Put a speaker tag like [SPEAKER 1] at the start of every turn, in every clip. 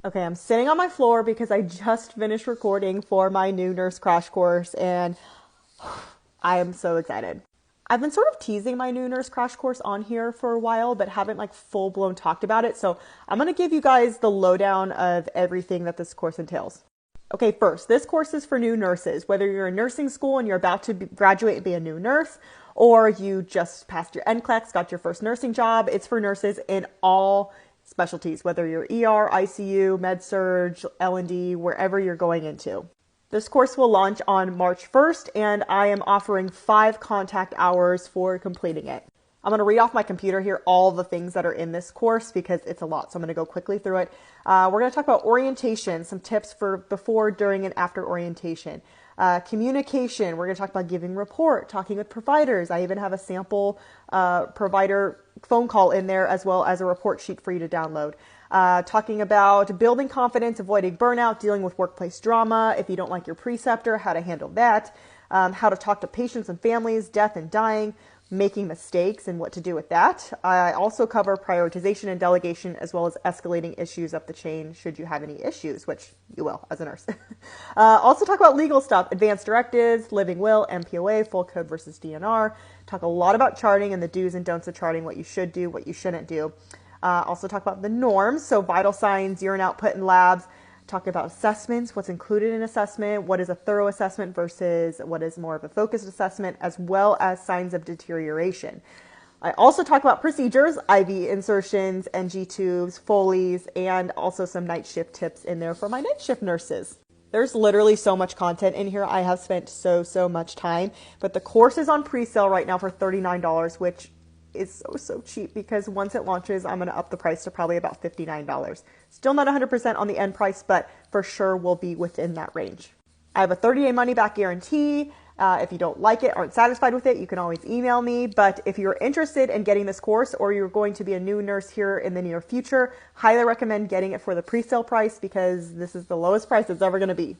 [SPEAKER 1] Okay, I'm sitting on my floor because I just finished recording for my new nurse crash course and I am so excited. I've been sort of teasing my new nurse crash course on here for a while, but haven't like full blown talked about it. So I'm going to give you guys the lowdown of everything that this course entails. Okay, first, this course is for new nurses. Whether you're in nursing school and you're about to graduate and be a new nurse, or you just passed your NCLEX, got your first nursing job, it's for nurses in all specialties, whether you're ER, ICU, med-surg, L&D, wherever you're going into. This course will launch on March 1st, and I am offering 5 contact hours for completing it. I'm going to read off my computer here all the things that are in this course because it's a lot, so I'm going to go quickly through it. We're going to talk about orientation, some tips for before, during, and after orientation. Communication, we're going to talk about giving report, talking with providers. I even have a sample provider phone call in there as well as a report sheet for you to download. Talking about building confidence, avoiding burnout, dealing with workplace drama. If you don't like your preceptor, how to handle that. How to talk to patients and families, death and dying, making mistakes and what to do with that. I also cover prioritization and delegation as well as escalating issues up the chain should you have any issues, which you will as a nurse. Also talk about legal stuff, advanced directives, living will, MPOA, full code versus DNR. Talk a lot about charting and the do's and don'ts of charting, what you should do, what you shouldn't do. Also talk about the norms, so vital signs, urine output in labs. Talk about assessments, what's included in assessment, what is a thorough assessment versus what is more of a focused assessment, as well as signs of deterioration. I also talk about procedures, IV insertions, NG tubes, foleys, and also some night shift tips in there for my night shift nurses. There's literally so much content in here. I have spent so much time, but the course is on pre-sale right now for $39, which is so cheap because once it launches, I'm going to up the price to probably about $59. Still not 100% on the end price, but for sure will be within that range. I have a 30-day money-back guarantee. If you don't like it, aren't satisfied with it, you can always email me. But if you're interested in getting this course or you're going to be a new nurse here in the near future, highly recommend getting it for the pre-sale price because this is the lowest price it's ever going to be.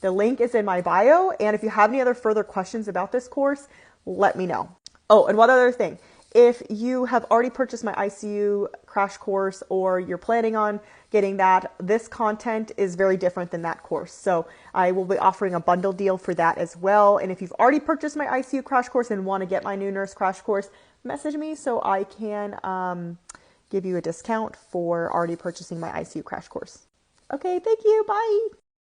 [SPEAKER 1] The link is in my bio, and if you have any other further questions about this course, let me know. Oh, and one other thing. If you have already purchased my ICU crash course or you're planning on getting that, this content is very different than that course. So I will be offering a bundle deal for that as well. And if you've already purchased my ICU crash course and want to get my new nurse crash course, message me so I can give you a discount for already purchasing my ICU crash course. Okay, thank you. Bye.